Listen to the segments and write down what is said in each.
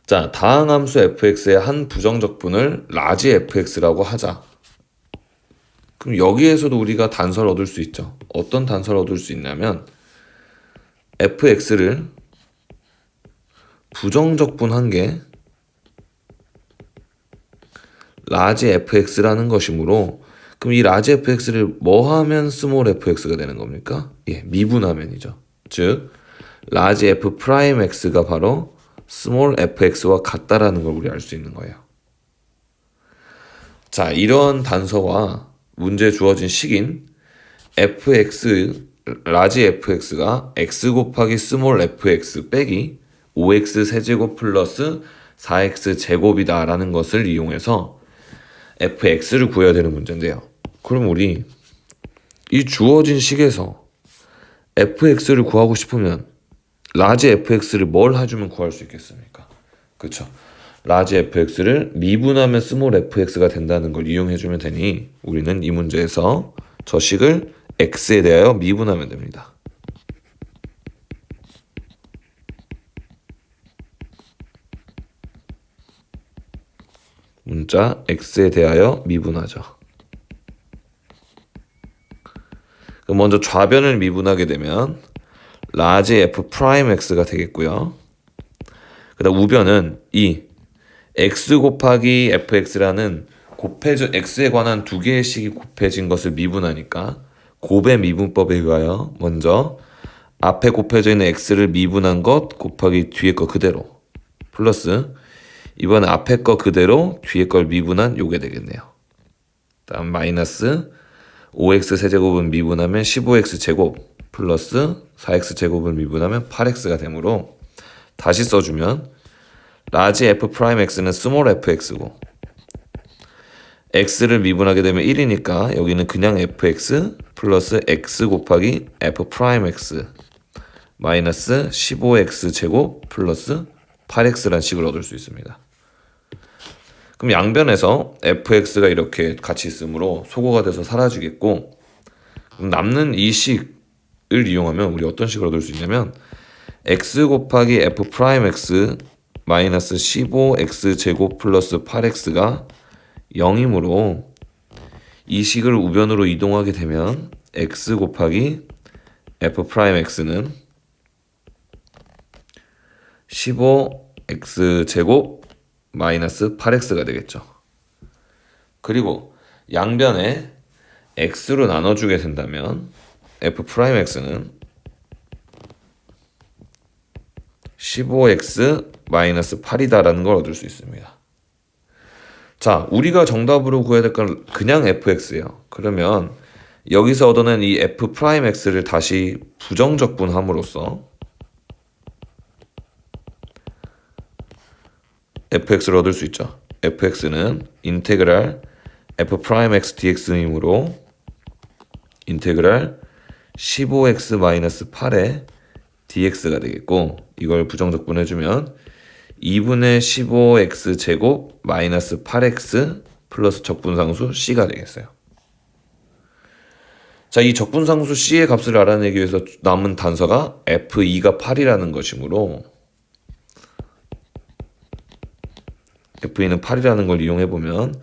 자, 다항함수 fx의 한 부정적분을 라지 fx라고 하자. 그럼 여기에서도 우리가 단서를 얻을 수 있죠. 어떤 단서를 얻을 수 있냐면 fx를 부정적분한 게 라지 fx라는 것이므로, 그럼 이 라지 fx를 뭐 하면 스몰 fx가 되는 겁니까? 예, 미분하면이죠. 즉 라지 f 프라임 x가 바로 스몰 fx와 같다라는 걸 우리 알 수 있는 거예요. 자, 이런 단서와 문제에 주어진 식인 fx, 라지 fx가 x 곱하기 스몰 fx 빼기 5x 세제곱 플러스 4x 제곱이다 라는 것을 이용해서 fx를 구해야 되는 문제인데요. 그럼 우리 이 주어진 식에서 fx를 구하고 싶으면 라지 fx를 뭘 해주면 구할 수 있겠습니까? 그쵸? 라지 fx를 미분하면 스몰 fx가 된다는 걸 이용해주면 되니 우리는 이 문제에서 저 식을 x에 대하여 미분하면 됩니다. 문자 x에 대하여 미분하죠. 그럼 먼저 좌변을 미분하게 되면 라지 f 프라임 x가 되겠고요. 그 다음 우변은 이 x 곱하기 fx라는 곱해져 x에 관한 두 개의 식이 곱해진 것을 미분하니까 곱의 미분법에 의하여 먼저 앞에 곱해져 있는 x를 미분한 것 곱하기 뒤에 거 그대로 플러스 이번에 앞에 거 그대로 뒤에 걸 미분한 요게 되겠네요. 다음 마이너스 5x 세제곱은 미분하면 15x 제곱 플러스 4x 제곱을 미분하면 8x가 되므로 다시 써주면 라지 f 프라임 x는 스몰 fx고 x를 미분하게 되면 1이니까 여기는 그냥 fx 플러스 x 곱하기 f 프라임 x 마이너스 15x 제곱 플러스 8x란 식을 얻을 수 있습니다. 그럼 양변에서 fx가 이렇게 같이 있으므로 소거가 돼서 사라지겠고, 그럼 남는 이 식을 이용하면 우리 어떤 식을 얻을 수 있냐면 x 곱하기 f 프라임 x 마이너스 15x 제곱 플러스 8x가 0이므로 이 식을 우변으로 이동하게 되면 x 곱하기 f 프라임 x는 15x 제곱 마이너스 8x가 되겠죠. 그리고 양변에 x로 나눠주게 된다면 f 프라임 x는 15x 마이너스 8이다라는 걸 얻을 수 있습니다. 자, 우리가 정답으로 구해야 될 건 그냥 fx예요. 그러면 여기서 얻어낸 이 f 프라임 x를 다시 부정적분함으로써 fx를 얻을 수 있죠. fx는 인테그랄 f 프라임 x dx이므로 인테그랄 15x 마이너스 8의 dx가 되겠고, 이걸 부정적분해주면 2분의 15x 제곱 마이너스 8x 플러스 적분상수 c가 되겠어요. 자, 이 적분상수 c의 값을 알아내기 위해서 남은 단서가 f2가 8이라는 것이므로 f2는 8이라는 걸 이용해보면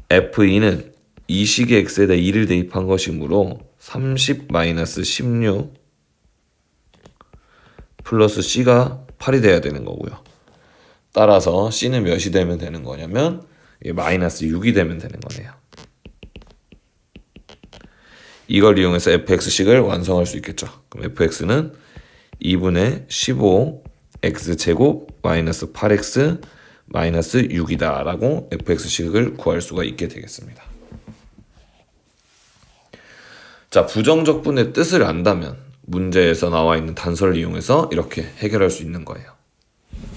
f2는 이 식의 x에다 2를 대입한 것이므로 30 마이너스 16 플러스 c가 8이 돼야 되는 거고요. 따라서 c는 몇이 되면 되는 거냐면 마이너스 6이 되면 되는 거네요. 이걸 이용해서 fx식을 완성할 수 있겠죠. 그럼 fx는 2분의 15x 제곱 마이너스 8x 마이너스 6이다 라고 fx식을 구할 수가 있게 되겠습니다. 자, 부정적분의 뜻을 안다면 문제에서 나와 있는 단서를 이용해서 이렇게 해결할 수 있는 거예요.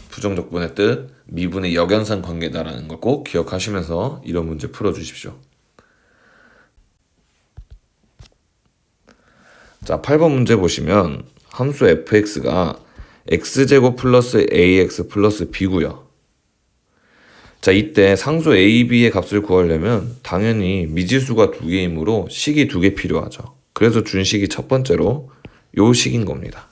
부정적분의 뜻, 미분의 역연상 관계다라는 걸 꼭 기억하시면서 이런 문제 풀어주십시오. 자, 8번 문제 보시면 함수 fx가 x제곱 플러스 ax 플러스 b고요. 자, 이때 상수 a, b의 값을 구하려면 당연히 미지수가 두 개이므로 식이 두 개 필요하죠. 그래서 준 식이 첫 번째로 요 식인 겁니다.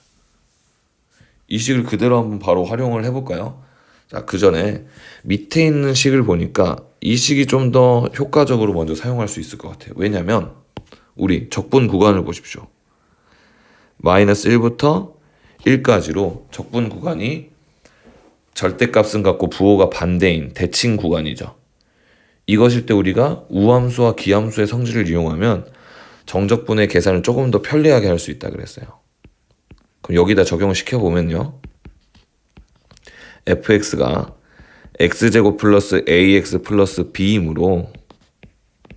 이 식을 그대로 한번 바로 활용을 해볼까요? 자, 그 전에 밑에 있는 식을 보니까 이 식이 좀 더 효과적으로 먼저 사용할 수 있을 것 같아요. 왜냐면 우리 적분 구간을 보십시오. 마이너스 1부터 1까지로 적분 구간이 절대값은 같고 부호가 반대인 대칭 구간이죠. 이것일 때 우리가 우함수와 기함수의 성질을 이용하면 정적분의 계산을 조금 더 편리하게 할 수 있다 그랬어요. 그럼 여기다 적용을 시켜보면요. fx가 x제곱 플러스 ax 플러스 b이므로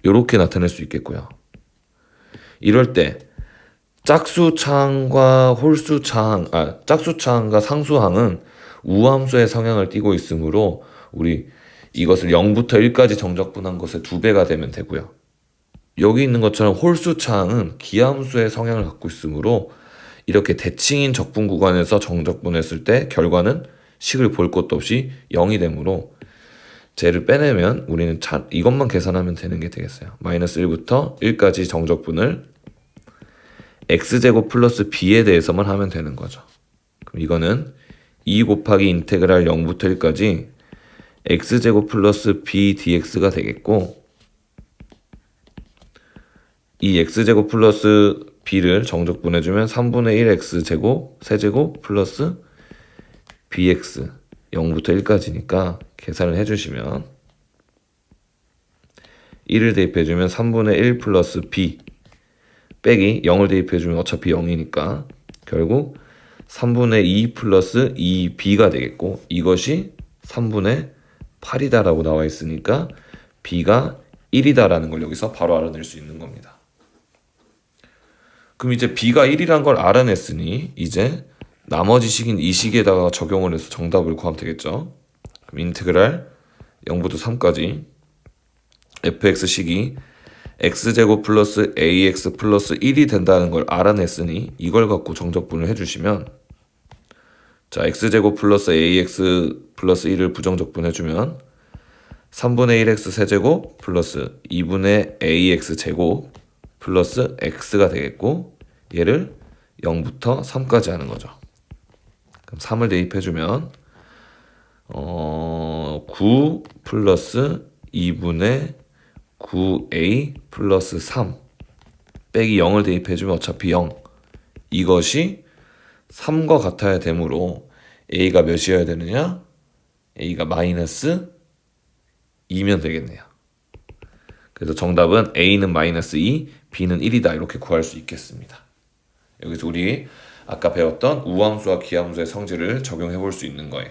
이렇게 나타낼 수 있겠고요. 이럴 때 짝수차항과 짝수차항과 상수항은 우함수의 성향을 띠고 있으므로 우리 이것을 0부터 1까지 정적분한 것의 2배가 되면 되고요. 여기 있는 것처럼 홀수차항은 기함수의 성향을 갖고 있으므로 이렇게 대칭인 적분 구간에서 정적분했을 때 결과는 식을 볼 것도 없이 0이 되므로 쟤를 빼내면 우리는 이것만 계산하면 되는 게 되겠어요. 마이너스 1부터 1까지 정적분을 x제곱 플러스 b에 대해서만 하면 되는 거죠. 그럼 이거는 2 곱하기 인테그랄 0부터 1까지 x제곱 플러스 b dx가 되겠고, 이 x제곱 플러스 b를 정적분해주면 3분의 1 x제곱 세제곱 플러스 bx 0부터 1까지니까 계산을 해주시면 1을 대입해주면 3분의 1 플러스 b 빼기 0을 대입해주면 어차피 0이니까 결국 3분의 2 플러스 2b가 되겠고, 이것이 3분의 8이다라고 나와 있으니까 b가 1이다라는 걸 여기서 바로 알아낼 수 있는 겁니다. 그럼 이제 b가 1이란 걸 알아냈으니 이제 나머지 식인 이 식에다가 적용을 해서 정답을 구하면 되겠죠. 그럼 인테그랄 0부터 3까지 fx식이 x제곱 플러스 ax 플러스 1이 된다는 걸 알아냈으니 이걸 갖고 정적분을 해주시면, 자, x제곱 플러스 ax 플러스 1을 부정적분 해주면 3분의 1x 세제곱 플러스 2분의 ax 제곱 플러스 x가 되겠고, 얘를 0부터 3까지 하는 거죠. 그럼 3을 대입해주면 9 플러스 2분의 9a 플러스 3 빼기 0을 대입해주면 어차피 0, 이것이 3과 같아야 되므로 a가 몇이어야 되느냐? a가 마이너스 2면 되겠네요. 그래서 정답은 a는 마이너스 2, b는 1이다 이렇게 구할 수 있겠습니다. 여기서 우리 아까 배웠던 우함수와 기함수의 성질을 적용해 볼 수 있는 거예요.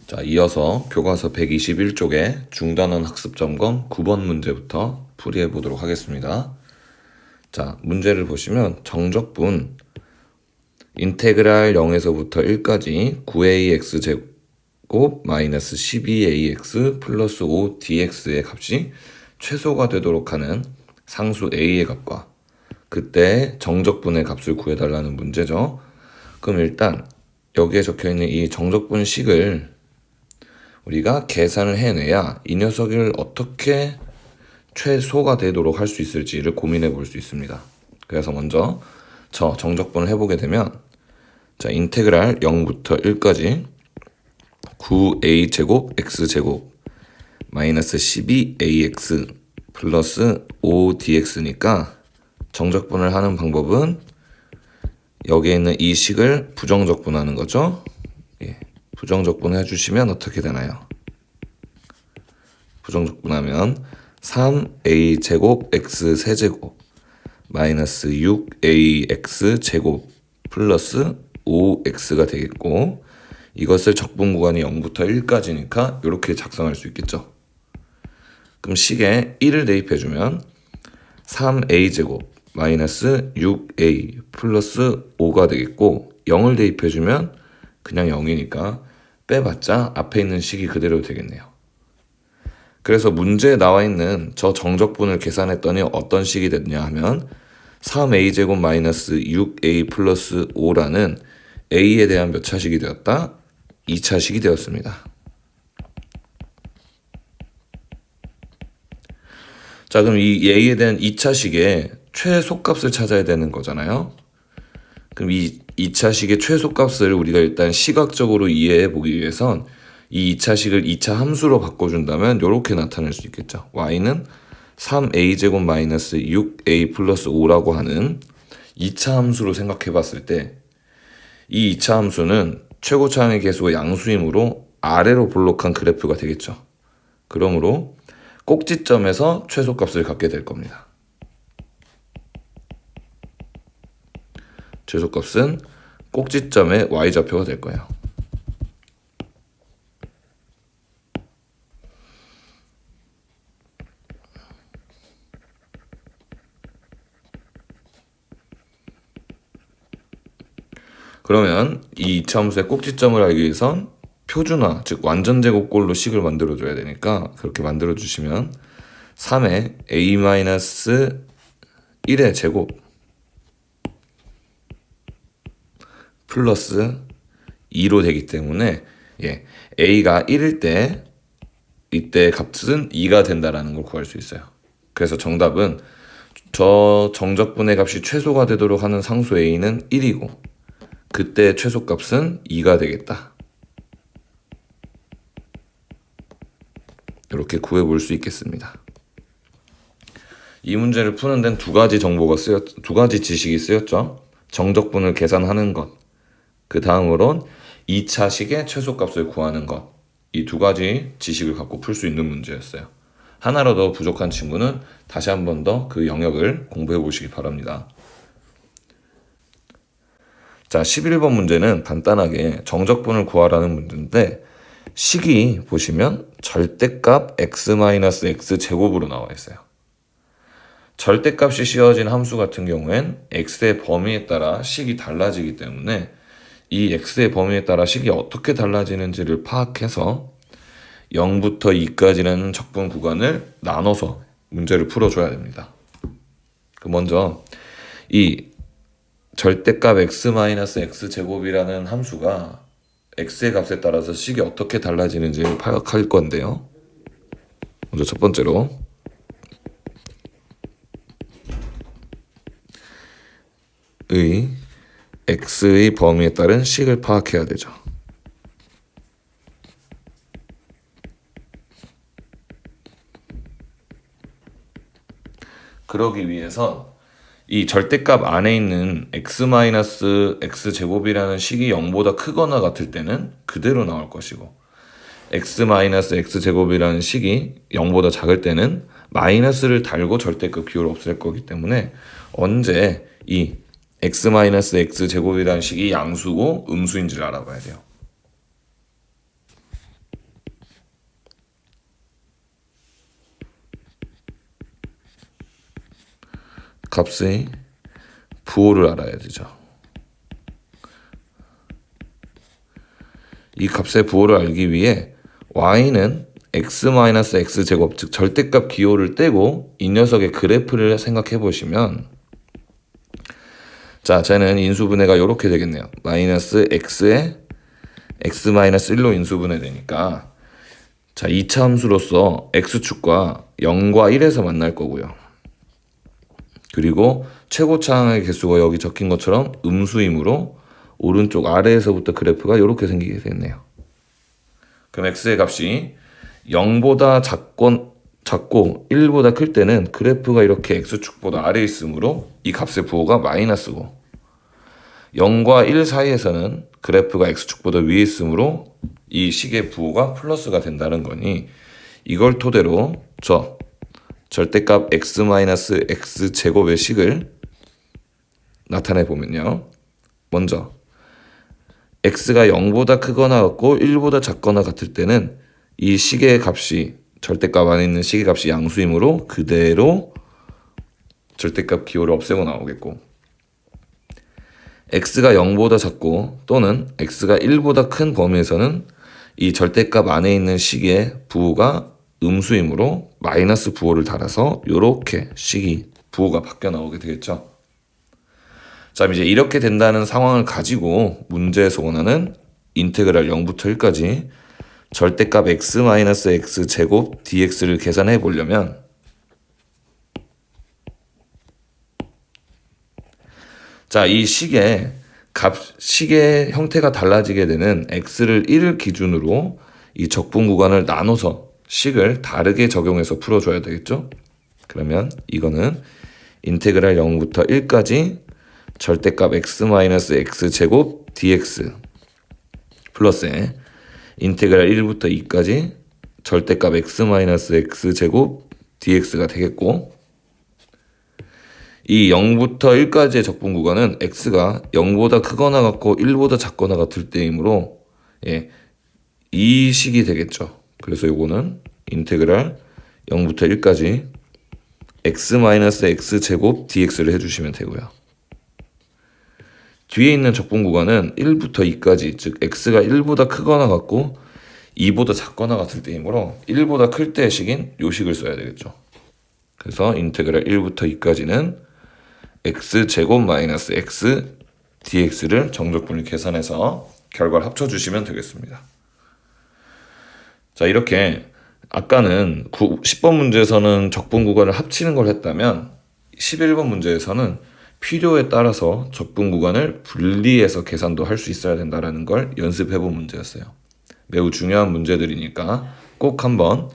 자, 이어서 교과서 121쪽에 중단원 학습 점검 9번 문제부터 풀이해 보도록 하겠습니다. 자, 문제를 보시면 정적분 인테그랄 0에서부터 1까지 9ax 제곱 마이너스 12ax 플러스 5dx의 값이 최소가 되도록 하는 상수 a의 값과 그때 정적분의 값을 구해달라는 문제죠. 그럼 일단 여기에 적혀있는 이 정적분식을 우리가 계산을 해내야 이 녀석을 어떻게 최소가 되도록 할 수 있을지를 고민해 볼 수 있습니다. 그래서 먼저 저 정적분을 해보게 되면, 자, 인테그랄 0부터 1까지 9a 제곱 x 제곱 마이너스 12ax 플러스 5dx니까 정적분을 하는 방법은 여기에 있는 이 식을 부정적분하는 거죠. 예, 부정적분 해주시면 어떻게 되나요? 부정적분하면 3a 제곱 x 세제곱 마이너스 6ax 제곱 플러스 5x가 되겠고, 이것을 적분 구간이 0부터 1까지니까 이렇게 작성할 수 있겠죠. 그럼 식에 1을 대입해주면 3a 제곱 마이너스 6a 플러스 5가 되겠고, 0을 대입해주면 그냥 0이니까 빼봤자 앞에 있는 식이 그대로 되겠네요. 그래서 문제에 나와 있는 저 정적분을 계산했더니 어떤 식이 됐냐 하면 3a 제곱 마이너스 6a 플러스 5라는 a에 대한 몇 차식이 되었다? 2차식이 되었습니다. 자, 그럼 이 a에 대한 2차식의 최소값을 찾아야 되는 거잖아요. 그럼 이 2차식의 최소값을 우리가 일단 시각적으로 이해해 보기 위해선 이 2차식을 2차 함수로 바꿔준다면 이렇게 나타낼 수 있겠죠. y는 3a제곱 마이너스 6a 플러스 5라고 하는 2차 함수로 생각해 봤을 때 이 2차 함수는 최고차항의 계수가 양수이므로 아래로 볼록한 그래프가 되겠죠. 그러므로 꼭지점에서 최소값을 갖게 될 겁니다. 최소값은 꼭지점의 y좌표가 될 거예요. 그러면 이 2차 함수의 꼭지점을 알기 위해선 표준화, 즉 완전제곱꼴로 식을 만들어줘야 되니까 그렇게 만들어주시면 3의 a-1의 제곱 플러스 2로 되기 때문에 a가 1일 때 이때 값은 2가 된다라는 걸 구할 수 있어요. 그래서 정답은 저 정적분의 값이 최소가 되도록 하는 상수 a는 1이고 그때 최소값은 2가 되겠다. 이렇게 구해볼 수 있겠습니다. 이 문제를 푸는 데는 두 가지 지식이 쓰였죠. 정적분을 계산하는 것, 그 다음으론 2차식의 최소값을 구하는 것. 이 두 가지 지식을 갖고 풀 수 있는 문제였어요. 하나라도 부족한 친구는 다시 한 번 더 그 영역을 공부해 보시기 바랍니다. 자, 11번 문제는 간단하게 정적분을 구하라는 문제인데 식이 보시면 절대값 x-x 제곱으로 나와 있어요. 절대값이 씌워진 함수 같은 경우엔 x의 범위에 따라 식이 달라지기 때문에 이 x의 범위에 따라 식이 어떻게 달라지는지를 파악해서 0부터 2까지라는 적분 구간을 나눠서 문제를 풀어줘야 됩니다. 먼저 이 절대값 x-x 제곱이라는 함수가 x의 값에 따라서 식이 어떻게 달라지는지를 파악할 건데요. 먼저 첫 번째로 x의 범위에 따른 식을 파악해야 되죠. 그러기 위해선 이 절대값 안에 있는 x-x 제곱이라는 식이 0보다 크거나 같을 때는 그대로 나올 것이고 x-x 제곱이라는 식이 0보다 작을 때는 마이너스를 달고 절대값 기호를 없앨 거기 때문에 언제 이 x-x 제곱이라는 식이 양수고 음수인지를 알아봐야 돼요. 값의 부호를 알아야 되죠. 이 값의 부호를 알기 위해 y는 x-x 제곱, 즉 절대값 기호를 떼고 이 녀석의 그래프를 생각해 보시면 자, 쟤는 인수분해가 이렇게 되겠네요. 마이너스 x에 x-1로 인수분해 되니까 자, 2차 함수로서 x축과 0과 1에서 만날 거고요. 그리고 최고차항의 개수가 여기 적힌 것처럼 음수이므로 오른쪽 아래에서부터 그래프가 이렇게 생기게 되겠네요. 그럼 x의 값이 0보다 작고 1보다 클 때는 그래프가 이렇게 x축보다 아래에 있으므로 이 값의 부호가 마이너스고 0과 1 사이에서는 그래프가 x축보다 위에 있으므로 이 식의 부호가 플러스가 된다는 거니 이걸 토대로 절대값 x-x 제곱의 식을 나타내 보면요. 먼저 x가 0보다 크거나 같고 1보다 작거나 같을 때는 이 식의 값이 절대값 안에 있는 식의 값이 양수이므로 그대로 절대값 기호를 없애고 나오겠고 x가 0보다 작고 또는 x가 1보다 큰 범위에서는 이 절대값 안에 있는 식의 부호가 음수이므로 마이너스 부호를 달아서 이렇게 식이 부호가 바뀌어 나오게 되겠죠. 자, 이제 이렇게 된다는 상황을 가지고 문제에서 원하는 인테그랄 0부터 1까지 절대값 x-x 제곱 dx를 계산해 보려면 자, 이 식에 식의 형태가 달라지게 되는 x를 1을 기준으로 이 적분 구간을 나눠서 식을 다르게 적용해서 풀어줘야 되겠죠. 그러면 이거는 인테그랄 0부터 1까지 절대값 x-x제곱 dx 플러스에 인테그랄 1부터 2까지 절대값 x-x제곱 dx가 되겠고, 이 0부터 1까지의 적분 구간은 x가 0보다 크거나 같고 1보다 작거나 같을 때이므로 이 식이 되겠죠. 그래서 요거는 인테그랄 0부터 1까지 x-x제곱 dx를 해주시면 되고요. 뒤에 있는 적분 구간은 1부터 2까지, 즉 x가 1보다 크거나 같고 2보다 작거나 같을 때이므로 1보다 클 때의 식인 요 식을 써야 되겠죠. 그래서 인테그랄 1부터 2까지는 x제곱 마이너스 x dx를 정적분을 계산해서 결과를 합쳐주시면 되겠습니다. 자, 이렇게 아까는 10번 문제에서는 적분 구간을 합치는 걸 했다면 11번 문제에서는 필요에 따라서 적분 구간을 분리해서 계산도 할 수 있어야 된다는 걸 연습해본 문제였어요. 매우 중요한 문제들이니까 꼭 한번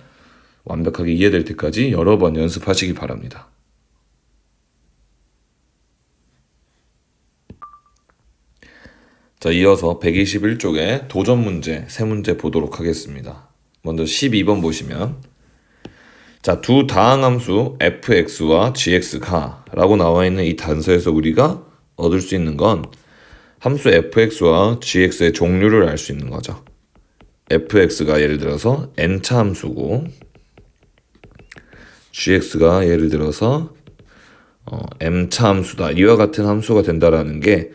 완벽하게 이해될 때까지 여러 번 연습하시기 바랍니다. 자, 이어서 121쪽의 도전 문제 3문제 보도록 하겠습니다. 먼저 12번 보시면, 자, 두 다항함수 fx와 gx가 라고 나와 있는 이 단서에서 우리가 얻을 수 있는 건 함수 fx와 gx의 종류를 알 수 있는 거죠. fx가 예를 들어서 n차 함수고 gx가 예를 들어서 m차 함수다. 이와 같은 함수가 된다라는 게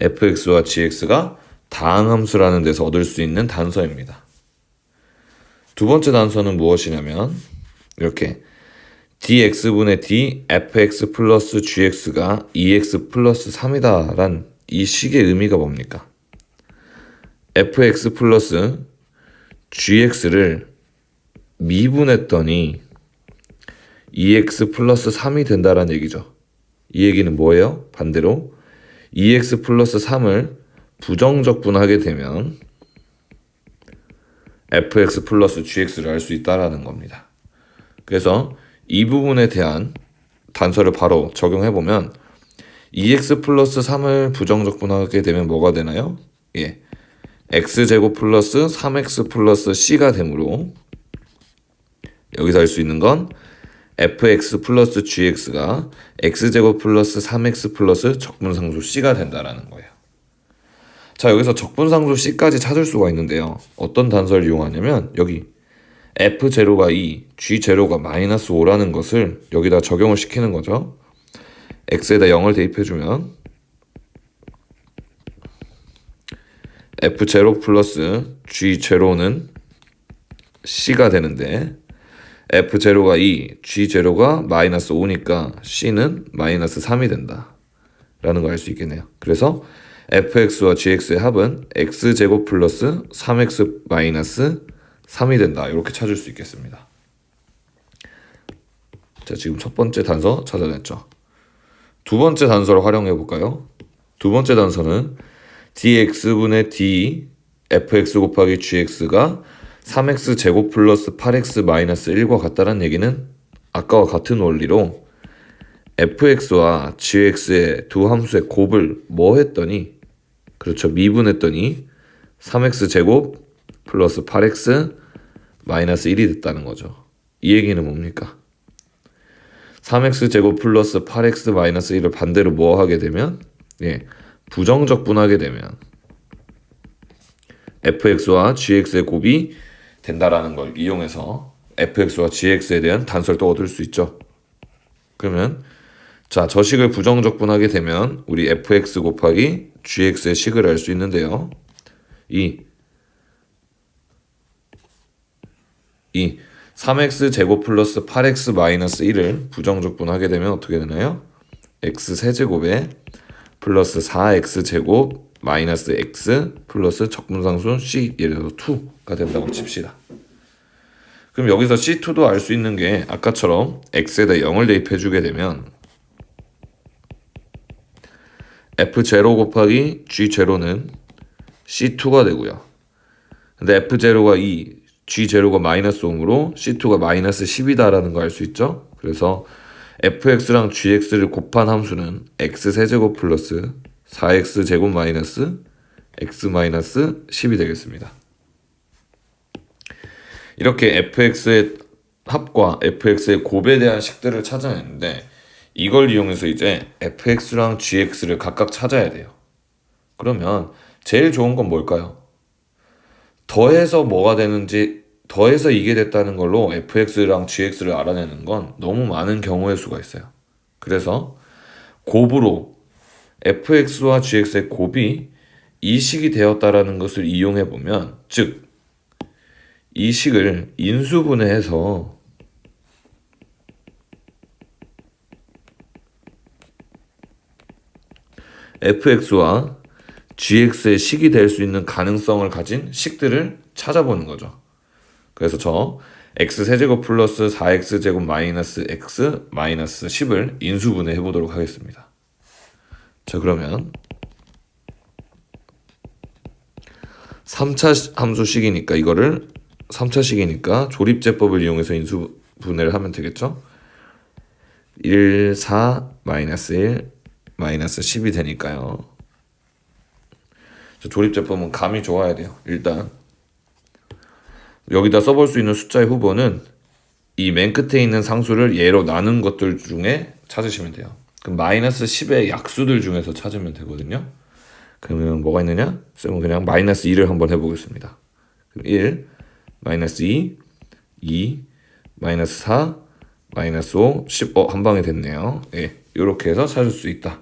fx와 gx가 다항함수라는 데서 얻을 수 있는 단서입니다. 두 번째 단서는 무엇이냐면 이렇게 dx분의 d fx 플러스 gx가 2x 플러스 3이다 란 이 식의 의미가 뭡니까? fx 플러스 gx를 미분했더니 2x 플러스 3이 된다라는 얘기죠. 이 얘기는 뭐예요? 반대로 2x 플러스 3을 부정적분하게 되면 fx 플러스 gx를 알 수 있다라는 겁니다. 그래서 이 부분에 대한 단서를 바로 적용해보면 2x 플러스 3을 부정적분하게 되면 뭐가 되나요? x제곱 플러스 3x 플러스 c가 되므로 여기서 알 수 있는 건 fx 플러스 gx가 x제곱 플러스 3x 플러스 적분상수 c가 된다라는 거예요. 자, 여기서 적분상수 c까지 찾을 수가 있는데요. 어떤 단서를 이용하냐면 여기 f0가 2, g0가 마이너스 5라는 것을 여기다 적용을 시키는 거죠. x에다 0을 대입해주면 f0 플러스 g0는 c가 되는데 f0가 2, g0가 마이너스 5니까 c는 마이너스 3이 된다 라는 걸 알 수 있겠네요. 그래서 fx와 gx의 합은 x제곱 플러스 3x 마이너스 3이 된다. 이렇게 찾을 수 있겠습니다. 자, 지금 첫 번째 단서 찾아냈죠. 두 번째 단서를 활용해 볼까요? 두 번째 단서는 dx분의 d fx 곱하기 gx가 3x 제곱 플러스 8x 마이너스 1과 같다는 얘기는 아까와 같은 원리로 fx와 gx의 두 함수의 곱을 뭐 했더니, 그렇죠, 미분했더니 3x 제곱 플러스 8x 마이너스 1이 됐다는 거죠. 이 얘기는 뭡니까? 3x 제곱 플러스 8x 마이너스 1을 반대로 뭐 하게 되면 부정적분하게 되면 fx와 gx의 곱이 된다라는 걸 이용해서 fx와 gx에 대한 단서를 또 얻을 수 있죠. 그러면 자, 저 식을 부정적분하게 되면 우리 fx 곱하기 gx의 식을 알 수 있는데요. 이 3x 제곱 플러스 8x 마이너스 1을 부정적분하게 되면 어떻게 되나요? x 세제곱에 플러스 4x 제곱 마이너스 x 플러스 적분상수 c, 예를 들어서 2가 된다고 칩시다. 그럼 여기서 c2도 알 수 있는 게 아까처럼 x에다 0을 대입해 주게 되면 F0 곱하기 G0는 C2가 되고요. 근데 F0가 2, G0가 마이너스 5이므로 C2가 마이너스 10이다라는 거 알 수 있죠? 그래서 fx랑 gx를 곱한 함수는 x세제곱 플러스 4x제곱 마이너스 x 마이너스 10이 되겠습니다. 이렇게 fx의 합과 fx의 곱에 대한 식들을 찾아냈는데 이걸 이용해서 이제 fx랑 gx를 각각 찾아야 돼요. 그러면 제일 좋은 건 뭘까요? 더해서 뭐가 되는지, 더해서 이게 됐다는 걸로 fx랑 gx를 알아내는 건 너무 많은 경우의 수가 있어요. 그래서 곱으로 fx와 gx의 곱이 이식이 되었다라는 것을 이용해 보면, 즉 이 식을 인수분해해서 fx와 gx의 식이 될 수 있는 가능성을 가진 식들을 찾아보는 거죠. 그래서 저 x세제곱 플러스 4x제곱 마이너스 x 마이너스 10을 인수분해 해보도록 하겠습니다. 자, 그러면 3차 함수식이니까 이거를 3차식이니까 조립제법을 이용해서 인수분해를 하면 되겠죠. 1, 4, 마이너스 1, 마이너스 10이 되니까요. 조립제법은 감이 좋아야 돼요. 일단 여기다 써볼 수 있는 숫자의 후보는 이 맨 끝에 있는 상수를 예로 나눈 것들 중에 찾으시면 돼요. 그럼 마이너스 10의 약수들 중에서 찾으면 되거든요. 그러면 뭐가 있느냐? 쌤은 그냥 마이너스 2를 한번 해보겠습니다. 그럼 1, 마이너스 2, 2, 마이너스 4, 마이너스 5, 10, 한 방에 됐네요. 예, 이렇게 해서 찾을 수 있다.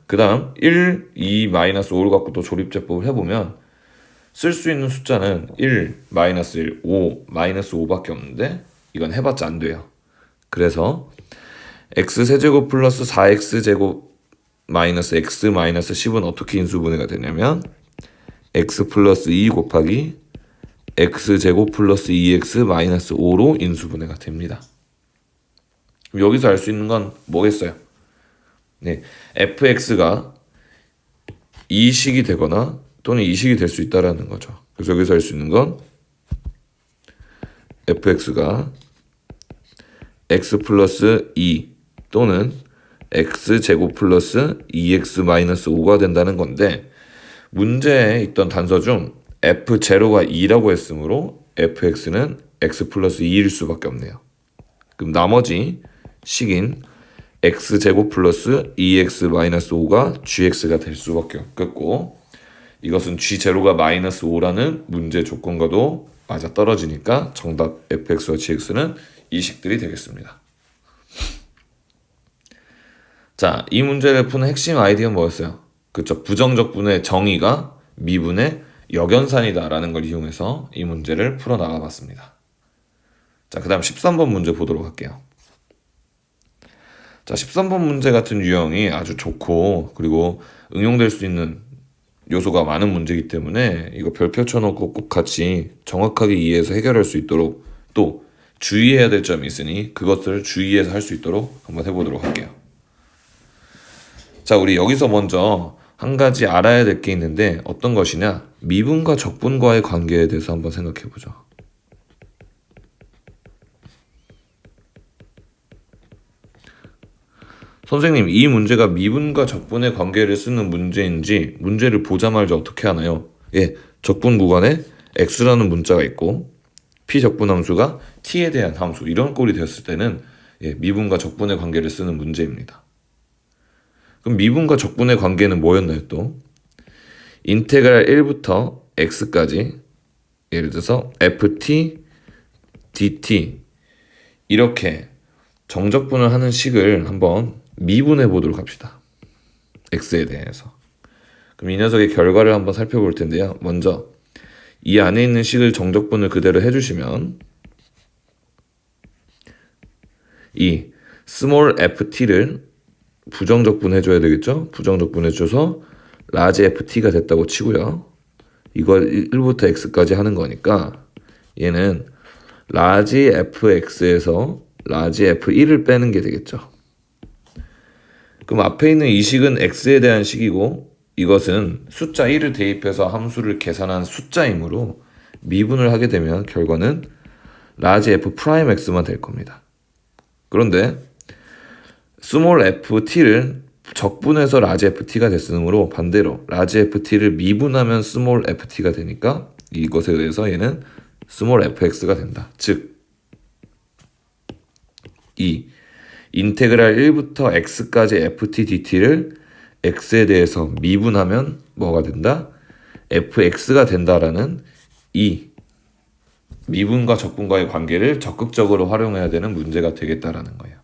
그 다음 1, 2, 마이너스 5를 갖고 또 조립제법을 해보면 쓸 수 있는 숫자는 1, 마이너스 1, 5, 마이너스 5밖에 없는데 이건 해봤자 안 돼요. 그래서 x세제곱 플러스 4x제곱 마이너스 x 마이너스 10은 어떻게 인수분해가 되냐면 x 플러스 2 곱하기 x제곱 플러스 2x 마이너스 5로 인수분해가 됩니다. 여기서 알 수 있는 건 뭐겠어요? 네, fx가 이식이 되거나 또는 이식이 될 수 있다라는 거죠. 그래서 여기서 알 수 있는 건 fx가 x 플러스 2 또는 x제곱 플러스 2x 마이너스 5가 된다는 건데, 문제에 있던 단서 중 f0가 2라고 했으므로 fx는 x 플러스 2일 수밖에 없네요. 그럼 나머지 식인 x제곱 플러스 2x 마이너스 5가 gx가 될 수밖에 없겠고, 이것은 g0가 마이너스 5라는 문제 조건과도 맞아떨어지니까 정답 fx와 gx는 이 식들이 되겠습니다. 자, 이 문제를 푸는 핵심 아이디어는 뭐였어요? 그쵸, 부정적 분의 정의가 미분의 역연산이다 라는 걸 이용해서 이 문제를 풀어나가 봤습니다. 자, 그 다음 13번 문제 보도록 할게요. 자, 13번 문제 같은 유형이 아주 좋고 그리고 응용될 수 있는 요소가 많은 문제이기 때문에 이거 별표 쳐놓고 꼭 같이 정확하게 이해해서 해결할 수 있도록, 또 주의해야 될 점이 있으니 그것을 주의해서 할 수 있도록 한번 해보도록 할게요. 자, 우리 여기서 먼저 한 가지 알아야 될 게 있는데 어떤 것이냐? 미분과 적분과의 관계에 대해서 한번 생각해 보죠. 선생님, 이 문제가 미분과 적분의 관계를 쓰는 문제인지 문제를 보자마자 어떻게 하나요? 예, 적분 구간에 x라는 문자가 있고 p적분 함수가 t에 대한 함수, 이런 꼴이 되었을 때는 미분과 적분의 관계를 쓰는 문제입니다. 그럼 미분과 적분의 관계는 뭐였나요 또? 인테그랄 1부터 x까지, 예를 들어서 ft, dt 이렇게 정적분을 하는 식을 한번 미분해 보도록 합시다. x에 대해서. 그럼 이 녀석의 결과를 한번 살펴볼 텐데요. 먼저 이 안에 있는 식을 정적분을 그대로 해주시면 이 small ft를 부정적분 해줘야 되겠죠? 부정적분 해줘서 large ft가 됐다고 치고요. 이걸 1부터 x까지 하는 거니까 얘는 large fx에서 large f1을 빼는 게 되겠죠. 그럼 앞에 있는 이 식은 x에 대한 식이고 이것은 숫자 1을 대입해서 함수를 계산한 숫자이므로 미분을 하게 되면 결과는 라지 f 프라임 x만 될 겁니다. 그런데 스몰 ft를 적분해서 라지 ft가 됐으므로 반대로 라지 ft를 미분하면 스몰 ft가 되니까 이것에 의해서 얘는 스몰 fx가 된다. 즉 이 인테그랄 1부터 x까지 ft dt를 x에 대해서 미분하면 뭐가 된다? fx가 된다라는 이 미분과 적분과의 관계를 적극적으로 활용해야 되는 문제가 되겠다라는 거예요.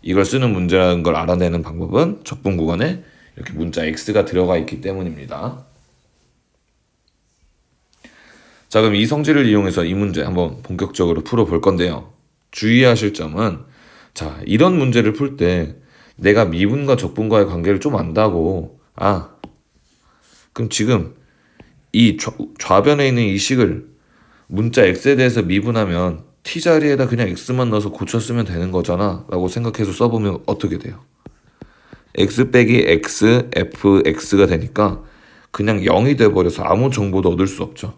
이걸 쓰는 문제라는 걸 알아내는 방법은 적분 구간에 이렇게 문자 x가 들어가 있기 때문입니다. 자, 그럼 이 성질을 이용해서 이 문제 한번 본격적으로 풀어볼 건데요. 주의하실 점은 자, 이런 문제를 풀 때 내가 미분과 적분과의 관계를 좀 안다고 그럼 지금 이 좌변에 있는 이 식을 문자 x에 대해서 미분하면 t 자리에다 그냥 x만 넣어서 고쳐 쓰면 되는 거잖아 라고 생각해서 써보면 어떻게 돼요? x 빼기 x fx가 되니까 그냥 0이 돼버려서 아무 정보도 얻을 수 없죠.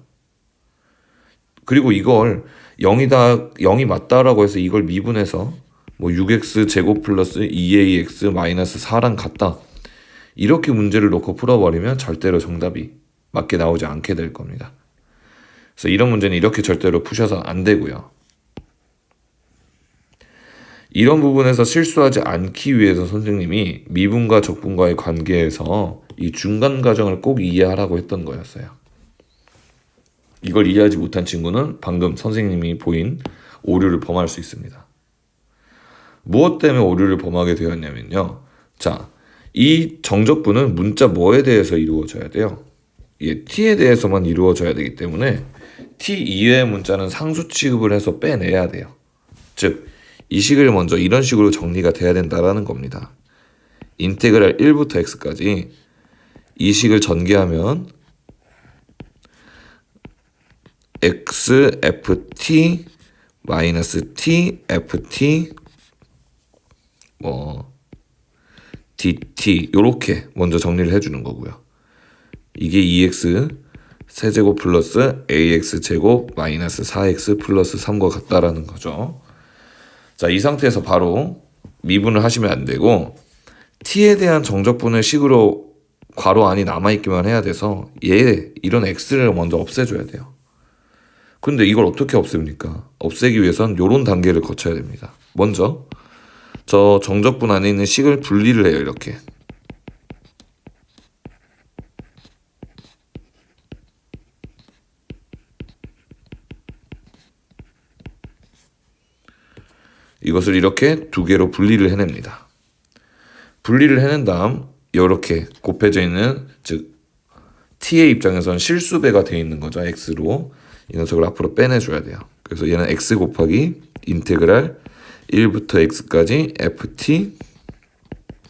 그리고 이걸 0이 맞다라고 해서 이걸 미분해서 뭐 6x 제곱 플러스 2ax 마이너스 4랑 같다 이렇게 문제를 놓고 풀어버리면 절대로 정답이 맞게 나오지 않게 될 겁니다. 그래서 이런 문제는 이렇게 절대로 푸셔서 안 되고요. 이런 부분에서 실수하지 않기 위해서 선생님이 미분과 적분과의 관계에서 이 중간 과정을 꼭 이해하라고 했던 거였어요. 이걸 이해하지 못한 친구는 방금 선생님이 보인 오류를 범할 수 있습니다. 무엇 때문에 오류를 범하게 되었냐면요. 자, 이 정적분은 문자 뭐에 대해서 이루어져야 돼요? 예, t에 대해서만 이루어져야 되기 때문에 t 이외의 문자는 상수 취급을 해서 빼내야 돼요. 즉, 이 식을 먼저 이런 식으로 정리가 돼야 된다라는 겁니다. 인테그랄 1부터 x까지 이 식을 전개하면 x ft 마이너스 t ft dt 요렇게 먼저 정리를 해주는 거고요. 이게 2x 세제곱 플러스 ax 제곱 마이너스 4x 플러스 3과 같다라는 거죠. 자, 이 상태에서 바로 미분을 하시면 안 되고 t에 대한 정적분을 식으로 괄호 안이 남아있기만 해야 돼서 이런 x를 먼저 없애줘야 돼요. 근데 이걸 어떻게 없앱니까? 없애기 위해선 이런 단계를 거쳐야 됩니다. 먼저 저 정적분 안에 있는 식을 분리를 해요. 이렇게. 이것을 이렇게 두 개로 분리를 해냅니다. 분리를 해낸 다음 이렇게 곱해져 있는 즉 t의 입장에서는 실수배가 되어 있는 거죠. x로 이 녀석을 앞으로 빼내줘야 돼요. 그래서 얘는 x 곱하기 인테그랄 1부터 x까지 ft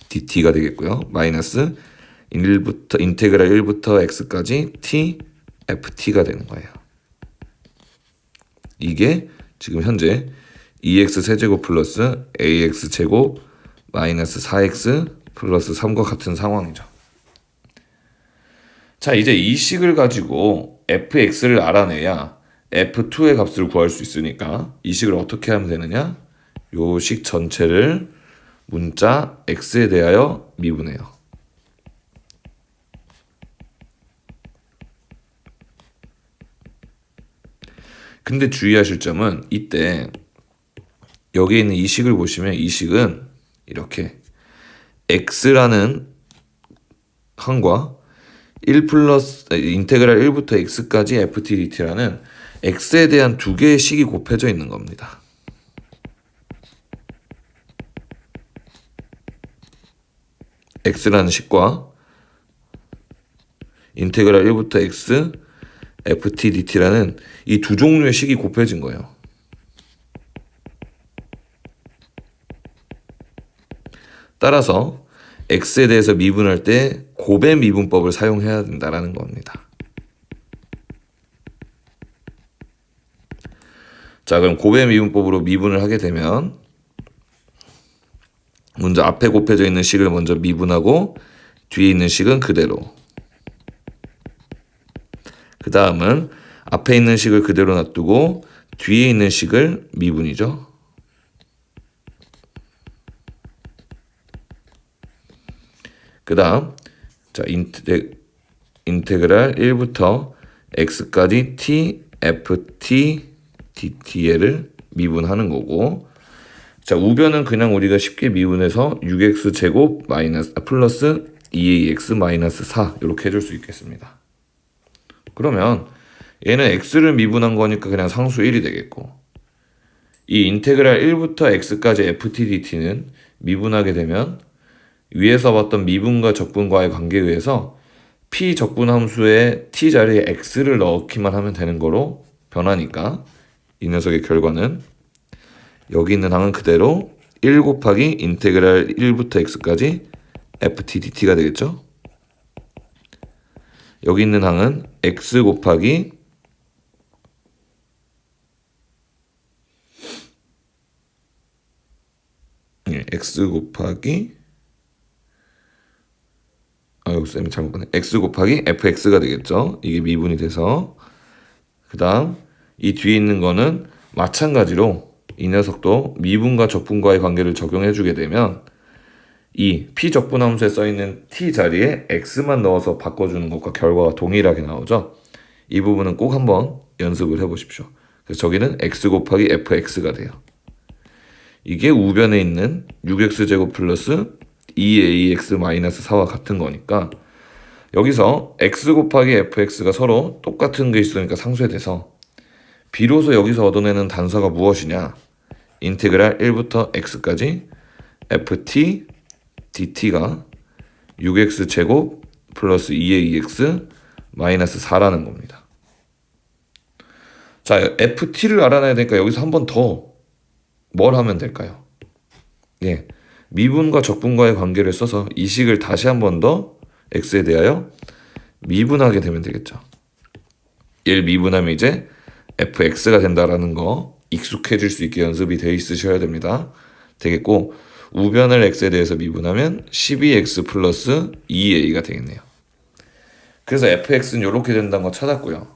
dt가 되겠고요. 마이너스 인테그랄 1부터 x까지 t ft가 되는 거예요. 이게 지금 현재 2x 세제곱 플러스 ax 제곱 마이너스 4x 플러스 3과 같은 상황이죠. 자, 이제 이 식을 가지고 fx를 알아내야 f2의 값을 구할 수 있으니까 이 식을 어떻게 하면 되느냐? 요 식 전체를 문자 x에 대하여 미분해요. 근데 주의하실 점은 이때 여기 있는 이 식을 보시면 이 식은 이렇게 x라는 항과 1 플러스 인테그랄 1부터 x까지 ft dt라는 x에 대한 두 개의 식이 곱해져 있는 겁니다. x라는 식과 인테그랄 1부터 x ft dt라는 이 두 종류의 식이 곱해진 거예요. 따라서 x에 대해서 미분할 때 곱의 미분법을 사용해야 된다는 겁니다. 자, 그럼 곱의 미분법으로 미분을 하게 되면 먼저 앞에 곱해져 있는 식을 먼저 미분하고 뒤에 있는 식은 그대로. 그 다음은 앞에 있는 식을 그대로 놔두고 뒤에 있는 식을 미분이죠. 그 다음 자 인테그랄 1부터 x까지 t, ft, dt를 미분하는 거고, 자 우변은 그냥 우리가 쉽게 미분해서 6x 제곱 마이너스 플러스 2ax 마이너스 4 이렇게 해줄 수 있겠습니다. 그러면 얘는 x를 미분한 거니까 그냥 상수 1이 되겠고, 이 인테그랄 1부터 x까지 ft, dt는 미분하게 되면 위에서 봤던 미분과 적분과의 관계에 의해서 p 적분 함수의 t 자리에 x를 넣기만 하면 되는 거로 변하니까 이 녀석의 결과는 여기 있는 항은 그대로 1 곱하기 인테그랄 1부터 x까지 ft dt가 되겠죠. 여기 있는 항은 x 곱하기 여기 쌤이 잘못 봤네. x 곱하기 fx가 되겠죠. 이게 미분이 돼서. 그 다음 이 뒤에 있는 거는 마찬가지로 이 녀석도 미분과 적분과의 관계를 적용해 주게 되면 이 p적분 함수에 써있는 t 자리에 x만 넣어서 바꿔주는 것과 결과가 동일하게 나오죠. 이 부분은 꼭 한번 연습을 해보십시오. 그래서 저기는 x 곱하기 fx가 돼요. 이게 우변에 있는 6x제곱 플러스 2ax 마이너스 4와 같은 거니까 여기서 x 곱하기 fx가 서로 똑같은 게 있으니까 상쇄돼서 비로소 여기서 얻어내는 단서가 무엇이냐, 인테그랄 1부터 x까지 ft dt가 6x제곱 플러스 2ax 마이너스 4라는 겁니다. 자, ft를 알아내야 되니까 여기서 한 번 더 뭘 하면 될까요? 예, 미분과 적분과의 관계를 써서 이 식을 다시 한 번 더 x에 대하여 미분하게 되면 되겠죠. 얘를 미분하면 이제 fx가 된다라는 거 익숙해질 수 있게 연습이 돼 있으셔야 됩니다. 되겠고, 우변을 x에 대해서 미분하면 12x 플러스 2a가 되겠네요. 그래서 fx는 이렇게 된다는 거 찾았고요.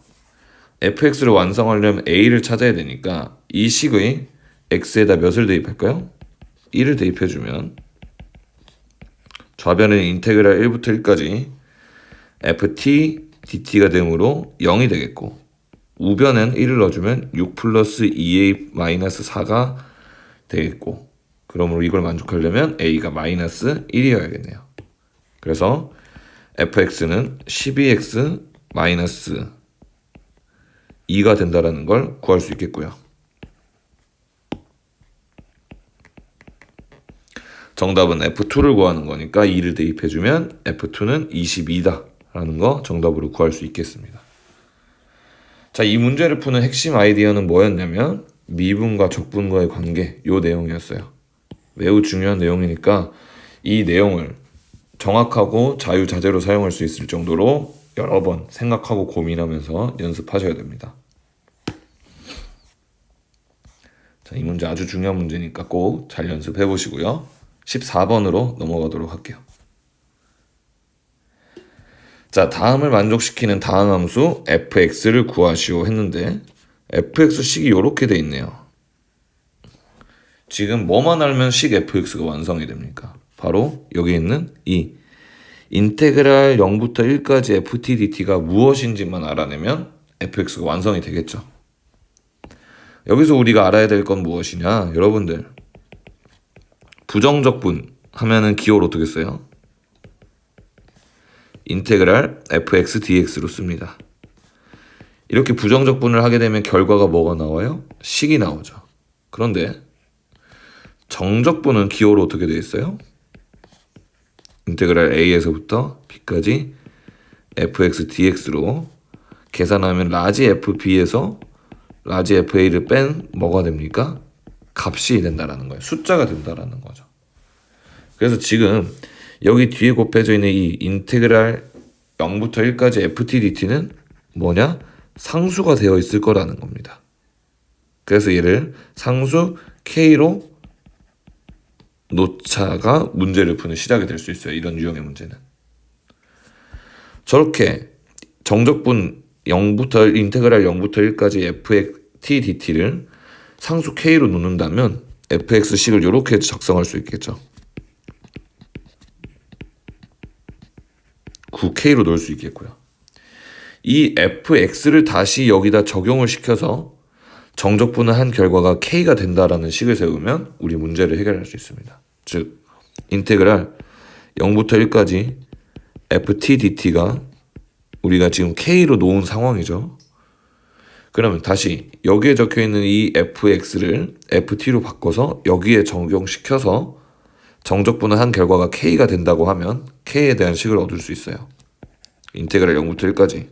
fx를 완성하려면 a를 찾아야 되니까 이 식의 x에다 몇을 대입할까요? 1을 대입해주면 좌변은 인테그랄 1부터 1까지 ft dt가 되므로 0이 되겠고, 우변은 1을 넣어주면 6 플러스 2a 마이너스 4가 되겠고, 그러므로 이걸 만족하려면 a가 마이너스 1이어야겠네요. 그래서 fx는 12x 마이너스 2가 된다는 걸 구할 수 있겠고요. 정답은 F2를 구하는 거니까 2를 대입해주면 F2는 22다라는 거 정답으로 구할 수 있겠습니다. 자, 이 문제를 푸는 핵심 아이디어는 뭐였냐면 미분과 적분과의 관계, 요 내용이었어요. 매우 중요한 내용이니까 이 내용을 정확하고 자유자재로 사용할 수 있을 정도로 여러 번 생각하고 고민하면서 연습하셔야 됩니다. 자, 이 문제 아주 중요한 문제니까 꼭 잘 연습해 보시고요. 14번으로 넘어가도록 할게요. 자, 다음을 만족시키는 다항함수 fx를 구하시오 했는데 fx식이 이렇게 돼 있네요. 지금 뭐만 알면 식 fx가 완성이 됩니까? 바로 여기 있는 이 인테그랄 0부터 1까지 ft dt가 무엇인지만 알아내면 fx가 완성이 되겠죠. 여기서 우리가 알아야 될 건 무엇이냐, 여러분들 부정적분 하면은 기호를 어떻게 써요? 인테그랄 fx dx로 씁니다. 이렇게 부정적분을 하게 되면 결과가 뭐가 나와요? 식이 나오죠. 그런데 정적분은 기호로 어떻게 되어 있어요? 인테그랄 a에서부터 b까지 fx dx로 계산하면 라지 fb에서 라지 fa를 뺀 뭐가 됩니까? 값이 된다라는 거예요. 숫자가 된다라는 거죠. 그래서 지금 여기 뒤에 곱해져 있는 이 인테그랄 0부터 1까지 ft dt는 뭐냐? 상수가 되어 있을 거라는 겁니다. 그래서 얘를 상수 k로 놓자가 문제를 푸는 시작이 될 수 있어요. 이런 유형의 문제는. 저렇게 정적분 0부터 인테그랄 0부터 1까지 fx t dt를 상수 k로 놓는다면 fx식을 이렇게 작성할 수 있겠죠. 9k로 놓을 수 있겠고요. 이 fx를 다시 여기다 적용을 시켜서 정적분을 한 결과가 k가 된다라는 식을 세우면 우리 문제를 해결할 수 있습니다. 즉 인테그랄 0부터 1까지 ft dt가 우리가 지금 k로 놓은 상황이죠. 그러면 다시 여기에 적혀있는 이 fx를 ft로 바꿔서 여기에 적용시켜서 정적분을 한 결과가 k가 된다고 하면 k에 대한 식을 얻을 수 있어요. 인테그랄 0부터 1까지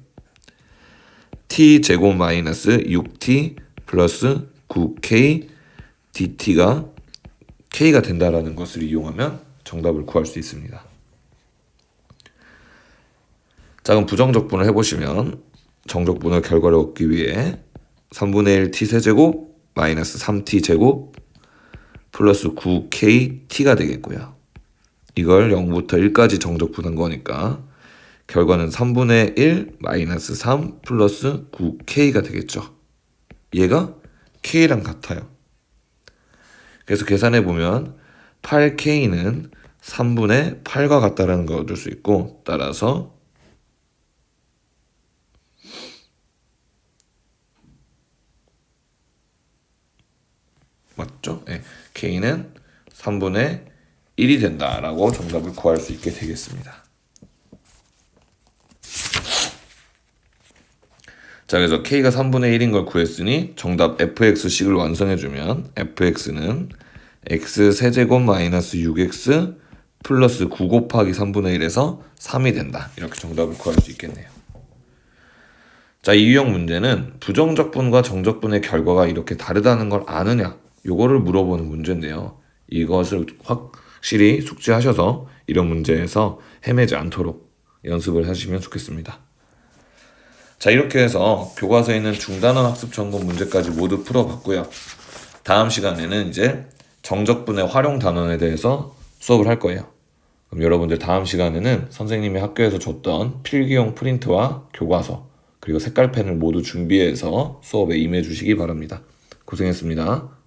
t제곱 마이너스 6t 플러스 9k dt가 k가 된다라는 것을 이용하면 정답을 구할 수 있습니다. 자, 그럼 부정적분을 해보시면 정적분의 결과를 얻기 위해 3분의 1 t세제곱 마이너스 3t 제곱 플러스 9k t가 되겠고요. 이걸 0부터 1까지 정적분한 거니까 결과는 3분의 1 마이너스 3 플러스 9k가 되겠죠. 얘가 k랑 같아요. 그래서 계산해보면 8k는 3분의 8과 같다라는 걸 얻을 수 있고, 따라서 맞죠? 네. k는 3분의 1이 된다라고 정답을 구할 수 있게 되겠습니다. 자, 그래서 k가 3분의 1인 걸 구했으니 정답 fx식을 완성해주면 fx는 x 세제곱 마이너스 6x 플러스 9 곱하기 3분의 1에서 3이 된다. 이렇게 정답을 구할 수 있겠네요. 자, 이 유형 문제는 부정적분과 정적분의 결과가 이렇게 다르다는 걸 아느냐, 요거를 물어보는 문제인데요. 이것을 확실히 숙지하셔서 이런 문제에서 헤매지 않도록 연습을 하시면 좋겠습니다. 자, 이렇게 해서 교과서에 있는 중단원 학습 전공 문제까지 모두 풀어봤고요. 다음 시간에는 이제 정적분의 활용 단원에 대해서 수업을 할 거예요. 그럼 여러분들 다음 시간에는 선생님이 학교에서 줬던 필기용 프린트와 교과서 그리고 색깔펜을 모두 준비해서 수업에 임해 주시기 바랍니다. 고생했습니다.